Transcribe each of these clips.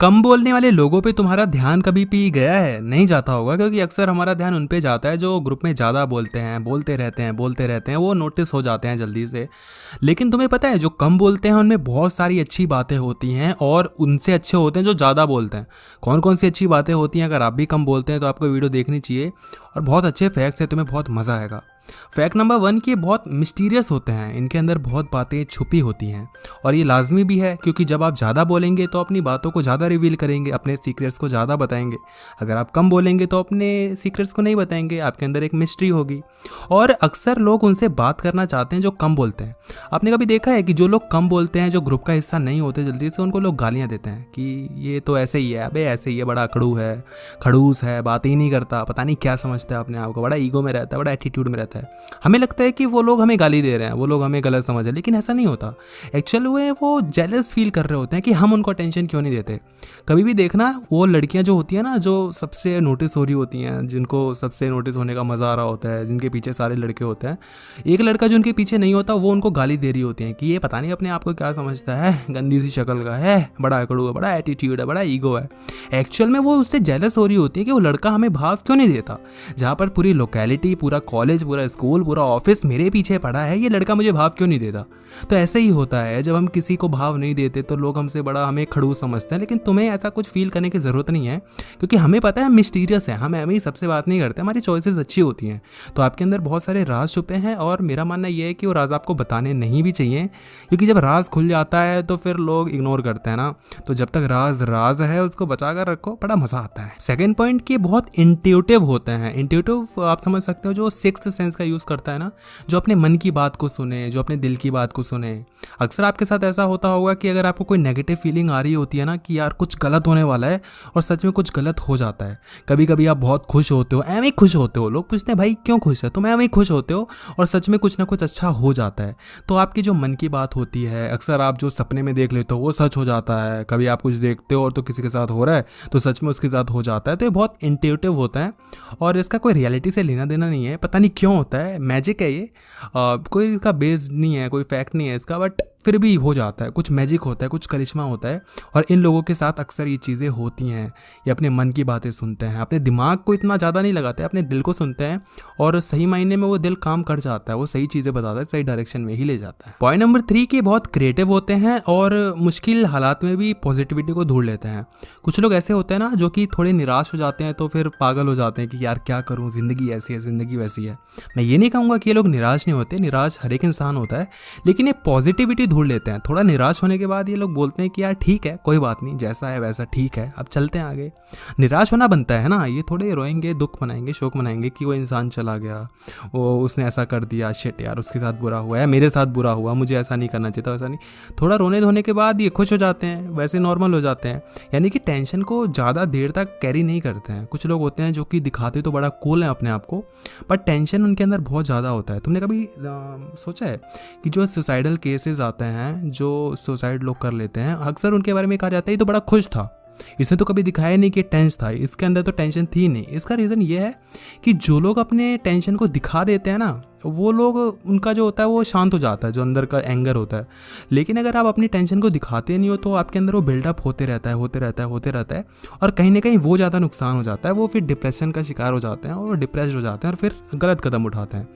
कम बोलने वाले लोगों पे तुम्हारा ध्यान कभी भी गया है? नहीं जाता होगा, क्योंकि अक्सर हमारा ध्यान उन पे जाता है जो ग्रुप में ज़्यादा बोलते हैं, बोलते रहते हैं, वो नोटिस हो जाते हैं जल्दी से। लेकिन तुम्हें पता है जो कम बोलते हैं उनमें बहुत सारी अच्छी बातें होती हैं और उनसे अच्छे होते हैं जो ज़्यादा बोलते हैं। कौन कौन सी अच्छी बातें होती हैं? अगर आप भी कम बोलते हैं तो आपको वीडियो देखनी चाहिए और बहुत अच्छे फैक्ट्स हैं, तुम्हें बहुत मज़ा आएगा। फैक्ट नंबर 1 कि ये बहुत मिस्टीरियस होते हैं, इनके अंदर बहुत बातें छुपी होती हैं और ये लाजमी भी है, क्योंकि जब आप ज़्यादा बोलेंगे तो अपनी बातों को ज़्यादा रिवील करेंगे, अपने सीक्रेट्स को ज़्यादा बताएंगे। अगर आप कम बोलेंगे तो अपने सीक्रेट्स को नहीं बताएंगे, आपके अंदर एक मिस्ट्री होगी। और अक्सर लोग उनसे बात करना चाहते हैं जो कम बोलते हैं। आपने कभी देखा है कि जो लोग कम बोलते हैं, जो ग्रुप का हिस्सा नहीं होते जल्दी से, उनको लोग गालियाँ देते हैं कि ये तो ऐसे ही है, अबे ऐसे ही है, बड़ा अकड़ू है, खड़ूस है, बात ही नहीं करता, पता नहीं क्या समझता है अपने आप को, बड़ा ईगो में रहता है, बड़ा एटीट्यूड में रहता है। हमें लगता है कि वो लोग हमें गाली दे रहे हैं, वो लोग हमें गलत समझ रहे हैं, लेकिन ऐसा नहीं होता। एक्चुअल वो जेलस फील कर रहे होते हैं कि हम उनको अटेंशन क्यों नहीं देते। कभी भी देखना, वो लड़कियां जो होती हैं ना, जो सबसे नोटिस हो रही होती हैं, जिनको सबसे नोटिस होने का मज़ा आ रहा होता है, जिनके पीछे सारे लड़के होते हैं, एक लड़का जो उनके पीछे नहीं होता वो उनको गाली दे रही होती हैं कि ये पता नहीं अपने आप को क्या समझता है, गंदी सी शक्ल का है, बड़ा अकड़ू है, बड़ा एटीट्यूड है, बड़ा ईगो है। एक्चुअल में वो उससे जेलस हो रही होती है कि वो लड़का हमें भाव क्यों नहीं देता। जहाँ पर पूरी लोकेलिटी, पूरा कॉलेज, पूरा स्कूल, पूरा ऑफिस मेरे पीछे पड़ा है, ये लड़का मुझे भाव क्यों नहीं देता। तो ऐसे ही होता है, जब हम किसी को भाव नहीं देते तो लोग हमसे बड़ा हमें खड़ूस समझते हैं। लेकिन तुम्हें ऐसा कुछ फील करने की ज़रूरत नहीं है, क्योंकि हमें पता है हम मिस्टीरियस है, हम एम ही सबसे बात नहीं करते, हमारी चॉइसेस अच्छी होती हैं। तो आपके अंदर बहुत सारे राज छुपे हैं और मेरा मानना यह है कि वो राज आपको बताने नहीं भी चाहिए, क्योंकि जब राज खुल जाता है तो फिर लोग इग्नोर करते हैं ना। तो जब तक राज राज है उसको बचा कर रखो, बड़ा मज़ा आता है। सेकेंड पॉइंट कि बहुत इंट्यूटिव होते हैं। इंट्यूटिव आप समझ सकते हो, जो सिक्स्थ सेंस का यूज़ करता है ना, जो अपने मन की बात को सुने, जो अपने दिल की बात को सुने। अक्सर आपके साथ ऐसा होता होगा कि अगर आपको कोई नेगेटिव फीलिंग आ रही होती है ना कि यार कुछ गलत होने वाला है, और सच में कुछ गलत हो जाता है। कभी कभी आप बहुत खुश होते हो, एवं ही खुश होते हो, लोग पूछते हैं भाई क्यों खुश है, तुम एवं ही खुश होते हो और सच में कुछ ना कुछ अच्छा हो जाता है। तो आपकी जो मन की बात होती है, अक्सर आप जो सपने में देख लेते हो वो सच हो जाता है। कभी आप कुछ देखते हो और तो किसी के साथ हो रहा है तो सच में उसके साथ हो जाता है। तो ये बहुत इंट्यूटिव होता है और इसका कोई रियलिटी से लेना देना नहीं है, पता नहीं क्यों होता है, मैजिक है ये। कोई इसका बेस नहीं है, कोई फैक्ट नहीं है इसका, बट फिर भी हो जाता है, कुछ मैजिक होता है, कुछ करिश्मा होता है। और इन लोगों के साथ अक्सर ये चीज़ें होती हैं। ये अपने मन की बातें सुनते हैं, अपने दिमाग को इतना ज़्यादा नहीं लगाते, अपने दिल को सुनते हैं और सही मायने में वो दिल काम कर जाता है, वो सही चीज़ें बताता है, सही डायरेक्शन में ही ले जाता है। पॉइंट नंबर 3 कि बहुत क्रिएटिव होते हैं और मुश्किल हालात में भी पॉजिटिविटी को ढूंढ लेते हैं। कुछ लोग ऐसे होते हैं ना जो कि थोड़े निराश हो जाते हैं तो फिर पागल हो जाते हैं कि यार क्या करूँ, ज़िंदगी ऐसी है, ज़िंदगी वैसी है। मैं ये नहीं कहूँगा कि ये लोग निराश नहीं होते, निराश हर एक इंसान होता है, लेकिन ये पॉजिटिविटी ढूंढ लेते हैं। थोड़ा निराश होने के बाद ये लोग बोलते हैं कि यार ठीक है, कोई बात नहीं, जैसा है वैसा ठीक है, अब चलते हैं आगे। निराश होना बनता है ना, ये थोड़े रोएंगे, दुख मनाएंगे, शोक मनाएंगे कि वो इंसान चला गया, वो उसने ऐसा कर दिया, शिट यार उसके साथ बुरा हुआ है, मेरे साथ बुरा हुआ, मुझे ऐसा नहीं करना चाहिए था, ऐसा नहीं। थोड़ा रोने धोने के बाद ये खुश हो जाते हैं, वैसे नॉर्मल हो जाते हैं। यानी कि टेंशन को ज़्यादा देर तक कैरी नहीं करते हैं। कुछ लोग होते हैं जो कि दिखाते तो बड़ा कूल है अपने आप को, बट टेंशन उनके अंदर बहुत ज़्यादा होता है। तुमने कभी सोचा है कि जो सुसाइडल केसेस आते हैं, जो सुसाइड लोग कर लेते हैं, अक्सर उनके बारे में कहा जाता है ये तो बड़ा खुश था, इसने तो कभी दिखाया नहीं कि टेंस था, इसके अंदर तो टेंशन थी नहीं। इसका रीज़न ये है कि जो लोग अपने टेंशन को दिखा देते हैं ना, वो लोग, उनका जो होता है वो शांत हो जाता है, जो अंदर का एंगर होता है। लेकिन अगर आप अपनी टेंशन को दिखाते नहीं हो तो आपके अंदर वो बिल्डअप होते रहता है और कहीं ना कहीं वो ज़्यादा नुकसान हो जाता है। वो फिर डिप्रेशन का शिकार हो जाते हैं और डिप्रेस्ड हो जाते हैं और फिर गलत कदम उठाते हैं।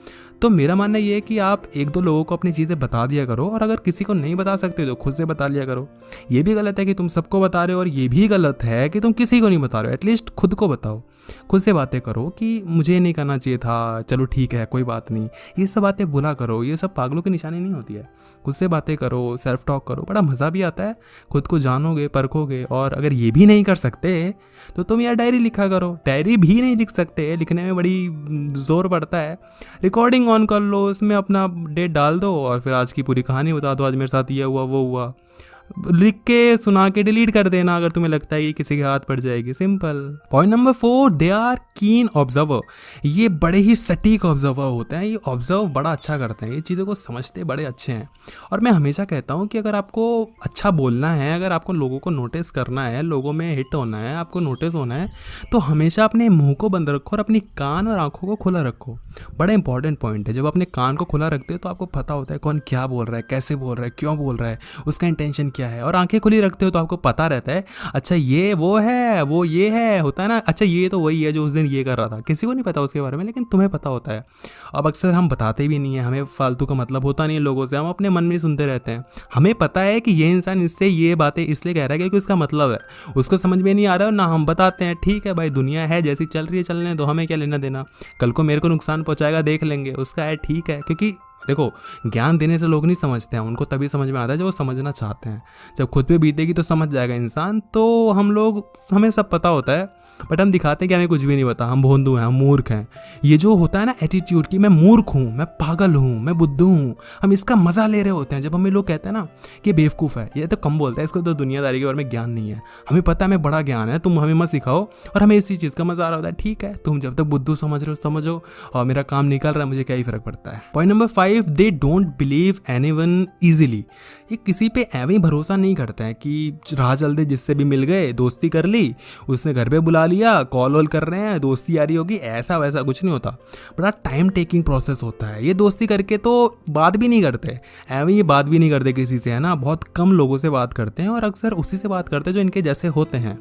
तो मेरा मानना ये है कि आप एक दो लोगों को अपनी चीज़ें बता दिया करो, और अगर किसी को नहीं बता सकते तो खुद से बता लिया करो। ये भी गलत है कि तुम सबको बता रहे हो, और ये भी गलत है कि तुम किसी को नहीं बता रहे हो। एटलीस्ट खुद को बताओ, खुद से बातें करो कि मुझे नहीं करना चाहिए था, चलो ठीक है कोई बात नहीं। ये सब बातें भुला करो, ये सब पागलों की निशानी नहीं होती है। खुद से बातें करो, सेल्फ टॉक करो, बड़ा मज़ा भी आता है, खुद को जानोगे, परखोगे। और अगर ये भी नहीं कर सकते तो तुम यार डायरी लिखा करो। डायरी भी नहीं लिख सकते, लिखने में बड़ी ज़ोर पड़ता है, रिकॉर्डिंग ऑन कर लो, उसमें अपना डेट डाल दो और फिर आज की पूरी कहानी बता दो, आज मेरे साथ ये हुआ वो हुआ, लिख के सुना के डिलीट कर देना अगर तुम्हें लगता है कि किसी के हाथ पड़ जाएगी। Simple. Point number 4, they are keen observer. ये बड़े ही सटीक ऑब्जर्वर होते हैं, ये ऑब्जर्व बड़ा अच्छा करते हैं, ये चीज़ों को समझते बड़े अच्छे हैं। और मैं हमेशा कहता हूँ कि अगर आपको अच्छा बोलना है, अगर आपको लोगों को नोटिस करना है, लोगों में हिट होना है, आपको नोटिस होना है, तो हमेशा अपने मुंह को बंद रखो और अपनी कान और आंखों को खुला रखो। बड़ा इंपॉर्टेंट पॉइंट है। जब अपने कान को खुला रखते हो तो आपको पता होता है कौन क्या बोल रहा है, कैसे बोल रहा है, क्यों बोल रहा है, उसका इंटेंशन क्या है, और आंखें खुली रखते हो तो आपको पता रहता है अच्छा ये वो है, वो ये है, होता है ना, अच्छा ये तो वही है जो उस दिन ये कर रहा था। किसी को नहीं पता उसके बारे में, लेकिन तुम्हें पता होता है। अब अक्सर हम बताते भी नहीं है, हमें फालतू का मतलब होता नहीं है लोगों से, हम अपने मन में सुनते रहते हैं। हमें पता है कि ये इंसान इससे ये बातें इसलिए कह रहा है क्योंकि उसका मतलब है, उसको समझ में नहीं आ रहा है ना, हम बताते हैं ठीक है भाई दुनिया है जैसी चल रही है चलने दो, हमें क्या लेना देना, कल को मेरे को नुकसान पहुंचाएगा देख लेंगे, उसका है ठीक है। क्योंकि देखो ज्ञान देने से लोग नहीं समझते हैं, उनको तभी समझ में आता है जो वो समझना चाहते हैं। जब खुद पे बीतेगी तो समझ जाएगा इंसान। तो हम लोग, हमें सब पता होता है बट हम दिखाते हैं कि हमें कुछ भी नहीं पता, हम भोंदू हैं, हम मूर्ख हैं। ये जो होता है ना एटीट्यूड कि मैं मूर्ख हूँ, मैं पागल हूँ, मैं बुद्धू हूँ, हम इसका मजा ले रहे होते हैं। जब हमें लोग कहते हैं ना कि बेवकूफ़ है, ये तो कम बोलता है, इसको तो दुनियादारी के बारे में ज्ञान नहीं है। हमें पता है हमें बड़ा ज्ञान है, तुम हमें मत सिखाओ, और हमें इसी चीज़ का मजा आ रहा होता है। ठीक है तुम जब तक बुद्धू समझ रहे हो समझो, और मेरा काम निकल रहा है, मुझे क्या ही फर्क पड़ता है। Point number 5, they don't believe anyone easily. ये किसी पे ऐਵੇਂ ही भरोसा नहीं करता है कि राह चल दे, जिससे भी मिल गए दोस्ती कर ली, उसने घर पे बुला लिया, कॉल वॉल कर रहे हैं, दोस्ती यारी होगी, ऐसा वैसा कुछ नहीं होता। बड़ा टाइम टेकिंग प्रोसेस होता है। ये दोस्ती करके तो बात भी नहीं करते, ऐਵੇਂ ये बात भी नहीं करते किसी से, है ना, बहुत कम लोगों से बात करते हैं, और अक्सर उसी से बात करते हैं जो इनके जैसे होते हैं।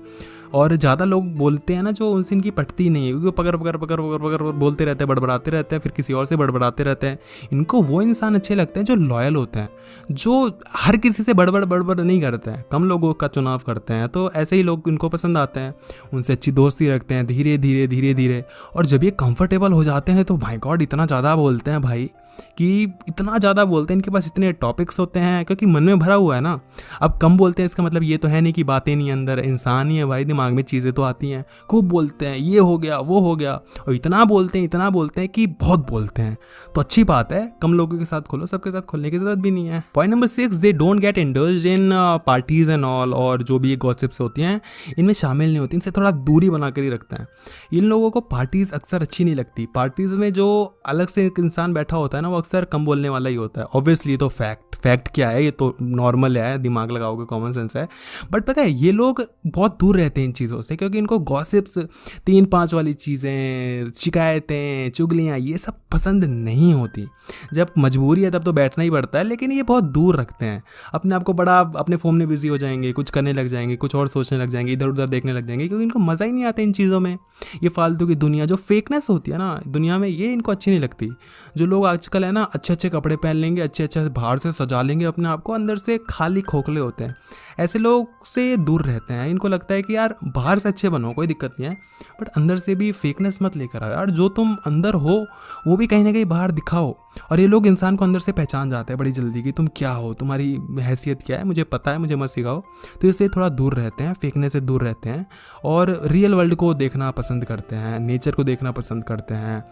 और ज़्यादा लोग बोलते हैं ना जो उनसे इनकी पटती नहीं है, क्योंकि वो पकड़ पकड़ पकड़ पकड़ पकड़ बोलते रहते हैं, बड़बड़ाते रहते हैं, फिर किसी और से बड़बड़ाते रहते हैं। इनको वो इंसान अच्छे लगते हैं जो लॉयल होते हैं, जो हर किसी से बड़बड़ बड़बड़ नहीं करते हैं, कम लोगों का चुनाव करते हैं। तो ऐसे ही लोग इनको पसंद आते हैं, उनसे अच्छी दोस्ती रखते हैं धीरे धीरे धीरे धीरे। और जब ये कंफर्टेबल हो जाते हैं तो भाई गॉड इतना ज़्यादा बोलते हैं भाई, कि इतना ज़्यादा बोलते हैं, इनके पास इतने टॉपिक्स होते हैं क्योंकि मन में भरा हुआ है ना। अब कम बोलते हैं इसका मतलब ये तो है नहीं कि बातें नहीं, अंदर इंसान ही है भाई, दिमाग में चीज़ें तो आती हैं, खूब बोलते हैं, ये हो गया वो हो गया, और इतना बोलते हैं कि बहुत बोलते हैं। तो अच्छी बात है, कम लोगों के साथ खोलो, सबके साथ खोलने की जरूरत भी नहीं है। Point number 6, they don't get indulged in parties and all. और जो भी ये गॉसिप्स होती हैं इनमें शामिल नहीं होती, इनसे थोड़ा दूरी बना कर ही रखते हैं। इन लोगों को पार्टीज अक्सर अच्छी नहीं लगती। पार्टीज में जो अलग से एक इंसान बैठा होता है ना, वो अक्सर कम बोलने वाला ही होता है। ऑब्वियसली तो फैक्ट क्या है, ये तो नॉर्मल है, दिमाग लगाओगे कॉमन सेंस है। बट पता है ये लोग बहुत दूर रहते हैं इन चीज़ों से, क्योंकि इनको गॉसिप्स, 3-5 वाली चीज़ें, शिकायतें, चुगलियाँ, ये सब पसंद नहीं होती। जब मजबूरी है तब तो बैठना ही पड़ता है, लेकिन ये बहुत दूर रखते हैं अपने आप को। बड़ा अपने फ़ोन में बिजी हो जाएंगे, कुछ करने लग जाएंगे, कुछ और सोचने लग जाएंगे, इधर उधर देखने लग जाएंगे, क्योंकि इनको मज़ा ही नहीं आता इन चीज़ों में। ये फालतू की दुनिया, जो फेकनेस होती है ना दुनिया में, ये इनको अच्छी नहीं लगती। जो लोग आजकल है ना अच्छे अच्छे कपड़े पहन लेंगे, अच्छे अच्छे बाहर से सजा लेंगे अपने आप को, अंदर से खाली खोखले होते हैं, ऐसे लोग से दूर रहते हैं। इनको लगता है कि यार बाहर से अच्छे बनो, कोई दिक्कत नहीं है, बट अंदर से भी फेकनेस मत लेकर आओ यार। जो तुम अंदर हो वो भी कहीं ना कहीं बाहर दिखाओ। और ये लोग इंसान को अंदर से पहचान जाते हैं बड़ी जल्दी कि तुम क्या हो, तुम्हारी हैसियत क्या है, मुझे पता है, मुझे मत सिखाओ। तो इससे थोड़ा दूर रहते हैं, फेकने से दूर रहते हैं, और रियल वर्ल्ड को देखना पसंद करते हैं, नेचर को देखना पसंद करते हैं।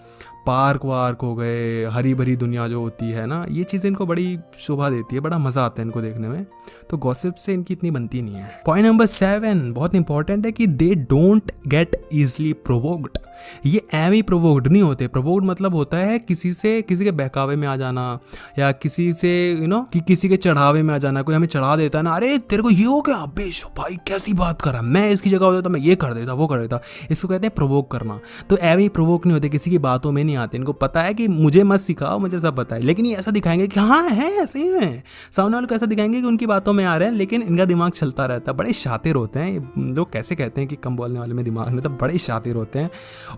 पार्क वार्क हो गए, हरी भरी दुनिया जो होती है ना, ये चीज़ें इनको बड़ी शोभा देती है, बड़ा मज़ा आता है इनको देखने में। तो गॉसिप से इनकी इतनी बनती नहीं है। पॉइंट नंबर 7 बहुत इंपॉर्टेंट है कि they don't get easily provoked. ये ऐਵੇਂ ही प्रोवोक्ड नहीं होते। प्रोवोक्ड मतलब होता है किसी के बहकावे में आ जाना, या किसी से कि किसी के चढ़ावे में आ जाना। कोई हमें चढ़ा देता है ना, अरे तेरे को ये हो गया, बेशो भाई कैसी बात कर रहा, मैं इसकी जगह होता तो मैं ये कर देता, वो कर देता। इसको कहते हैं प्रोवोक करना। तो ऐਵੇਂ ही प्रोवोक नहीं होते, किसी की बातों में नहीं आते। इनको पता है कि मुझे मत सिखाओ, मुझे सब पता है, लेकिन ये ऐसा दिखाएंगे कि हाँ है ऐसे ही है। सामने वाले को ऐसा दिखाएंगे कि उनकी बातों में आ रहे हैं, लेकिन इनका दिमाग चलता रहता है। बड़े शातिर होते हैं लोग। कैसे कहते हैं कि कम बोलने वाले में दिमाग नहीं, तो बड़े शातिर होते हैं।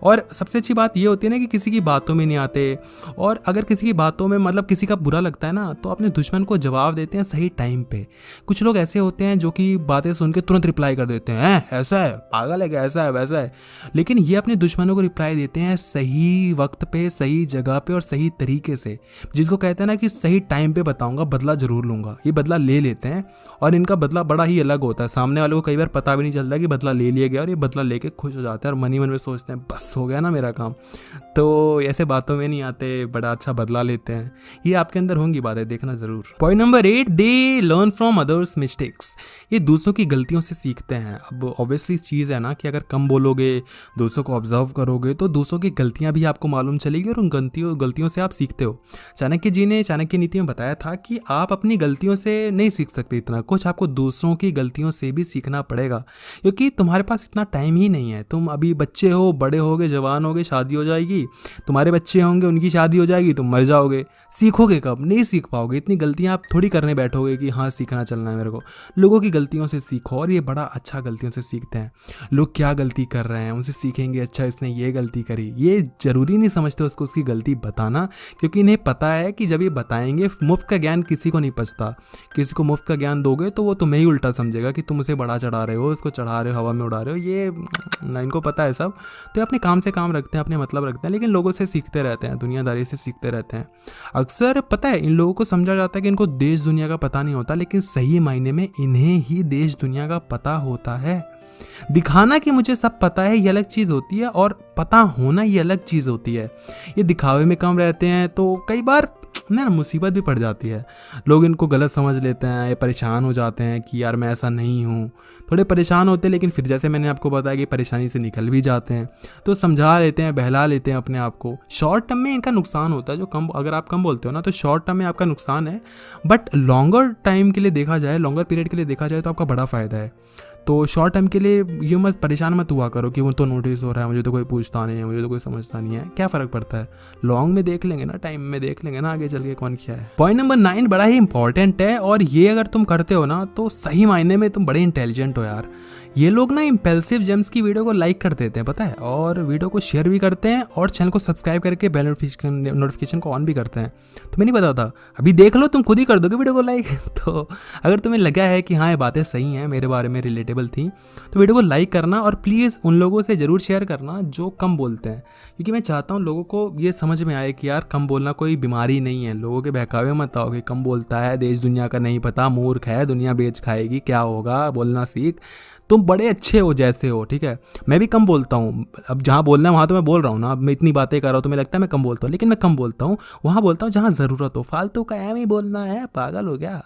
और सबसे अच्छी बात ये होती है ना कि किसी की बातों में नहीं आते। और अगर किसी की बातों में मतलब किसी का बुरा लगता है ना, तो अपने दुश्मन को जवाब देते हैं सही टाइम पे। कुछ लोग ऐसे होते हैं जो कि बातें सुन के तुरंत रिप्लाई कर देते हैं, ऐसा है, पागल है क्या, ऐसा है वैसा है। लेकिन ये अपने दुश्मनों को रिप्लाई देते हैं सही वक्त पे, सही जगह पे और सही तरीके से, जिसको कहते हैं ना कि सही टाइम पे बताऊंगा, बदला जरूर लूंगा। ये बदला ले लेते हैं, और इनका बदला बड़ा ही अलग होता है। सामने वाले को कई बार पता भी नहीं चलता कि बदला ले लिया गया, और ये बदला लेके खुश हो जाते हैं और मन ही मन में सोचते हैं बस हो गया ना मेरा काम। तो ऐसे बातों में नहीं आते, बड़ा अच्छा बदला लेते हैं। ये आपके अंदर होंगी बातें, देखना जरूर। Point number 8, they learn from others mistakes. ये दूसरों की गलतियों से सीखते हैं। अब ऑब्वियसली चीज़ है ना कि अगर कम बोलोगे, दूसरों को ऑब्जर्व करोगे, तो दूसरों की गलतियां भी आपको मालूम मालूम चलेगी और उन गलतियों से आप सीखते हो। चाणक्य जी ने चाणक्य नीति में बताया था कि आप अपनी गलतियों से नहीं सीख सकते इतना कुछ, आपको दूसरों की गलतियों से भी सीखना पड़ेगा, क्योंकि तुम्हारे पास इतना टाइम ही नहीं है। तुम अभी बच्चे हो, बड़े होगे, जवान होगे, शादी हो जाएगी, तुम्हारे बच्चे होंगे, उनकी शादी हो जाएगी, तुम मर जाओगे, सीखोगे कब? नहीं सीख पाओगे। इतनी गलतियां आप थोड़ी करने बैठोगे कि हाँ सीखना चलना है मेरे को। लोगों की गलतियों से सीखो, और ये बड़ा अच्छा गलतियों से सीखते हैं। लोग क्या गलती कर रहे हैं उनसे सीखेंगे, अच्छा इसने ये गलती करी। ये ज़रूरी नहीं समझते उसको उसकी गलती बताना, क्योंकि इन्हें पता है कि जब ये बताएंगे, मुफ्त का ज्ञान किसी को नहीं पचता। किसी को मुफ्त का ज्ञान दोगे तो वो तुम्हें ही उल्टा समझेगा कि तुम उसे बढ़ा चढ़ा रहे हो, इसको चढ़ा रहे हो, हवा में उड़ा रहे हो। ये ना, इनको पता है सब, तो अपने काम से काम रखते हैं, अपने मतलब रखते हैं, लेकिन लोगों से सीखते रहते हैं, दुनियादारी से सीखते रहते हैं। अक्सर पता है इन लोगों को समझा जाता है कि इनको देश दुनिया का पता नहीं होता, लेकिन सही मायने में इन्हें ही देश दुनिया का पता होता है। दिखाना कि मुझे सब पता है ये अलग चीज़ होती है, और पता होना ये अलग चीज़ होती है। ये दिखावे में कम रहते हैं तो कई बार ना मुसीबत भी पड़ जाती है। लोग इनको गलत समझ लेते हैं, ये परेशान हो जाते हैं कि यार मैं ऐसा नहीं हूँ। थोड़े परेशान होते हैं, लेकिन फिर जैसे मैंने आपको बताया कि परेशानी से निकल भी जाते हैं, तो समझा लेते हैं, बहला लेते हैं अपने आप को। शॉर्ट टर्म में इनका नुकसान होता है, जो कम, अगर आप कम बोलते हो ना तो शॉर्ट टर्म में आपका नुकसान है, बट लॉन्गर टाइम के लिए देखा जाए, लॉन्गर पीरियड के लिए देखा जाए तो आपका बड़ा फ़ायदा है। तो शॉर्ट टर्म के लिए ये मत परेशान मत हुआ करो कि वो तो नोटिस हो रहा है, मुझे तो कोई पूछता नहीं है, मुझे तो कोई समझता नहीं है, क्या फ़र्क पड़ता है। लॉन्ग में देख लेंगे ना, टाइम में देख लेंगे ना आगे चल के कौन क्या है। पॉइंट नंबर 9 बड़ा ही इंपॉर्टेंट है, और ये अगर तुम करते हो ना तो सही मायने में तुम बड़े इंटेलिजेंट हो यार। ये लोग ना इम्पल्सिव जेम्स की वीडियो को लाइक कर देते हैं पता है, और वीडियो को शेयर भी करते हैं, और चैनल को सब्सक्राइब करके बेल नोटिफिकेशन को ऑन भी करते हैं। तुम्हें नहीं पता था, अभी देख लो, तुम खुद ही कर दोगे वीडियो को लाइक। तो अगर तुम्हें लगा है कि हाँ ये बातें सही हैं, मेरे बारे में रिलेटेबल थी, तो वीडियो को लाइक करना, और प्लीज़ उन लोगों से ज़रूर शेयर करना जो कम बोलते हैं, क्योंकि मैं चाहता हूँ लोगों को ये समझ में आए कि यार कम बोलना कोई बीमारी नहीं है। लोगों के बहकावे मत आओ कि कम बोलता है, देश दुनिया का नहीं पता, मूर्ख है, दुनिया बेच खाएगी, क्या होगा, बोलना सीख। तुम बड़े अच्छे हो जैसे हो, ठीक है। मैं भी कम बोलता हूँ, अब जहाँ बोलना है वहाँ तो मैं बोल रहा हूँ ना। अब मैं इतनी बातें कर रहा हूँ तो मुझे लगता है मैं कम बोलता हूँ, लेकिन मैं कम बोलता हूँ वहाँ बोलता हूँ जहाँ ज़रूरत हो। फालतू का एम ही बोलना है, पागल हो गया।